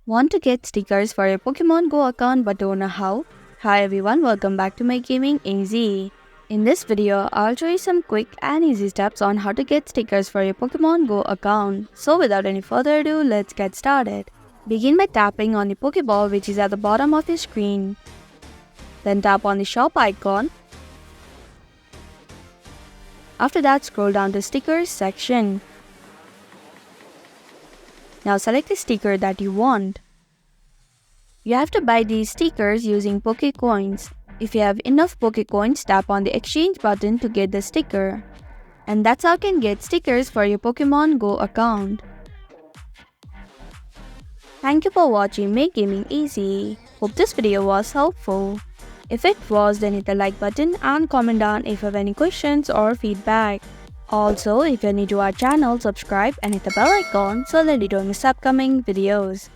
Want to get stickers for your Pokemon Go account but don't know how? Hi everyone, welcome back to My Gaming Easy. In this video, I'll show you some quick and easy steps on how to get stickers for your Pokemon Go account. So without any further ado, let's get started. Begin by tapping on the Poké Ball which is at the bottom of your screen. Then tap on the shop icon. After that, scroll down to stickers section. Now select the sticker that you want. You have to buy these stickers using PokéCoins. If you have enough PokéCoins, tap on the exchange button to get the sticker. And that's how you can get stickers for your Pokemon Go account. Thank you for watching Make Gaming Easy. Hope this video was helpful. If it was, then hit the like button and comment down if you have any questions or feedback. Also, if you're new to our channel, subscribe and hit the bell icon so that you don't miss upcoming videos.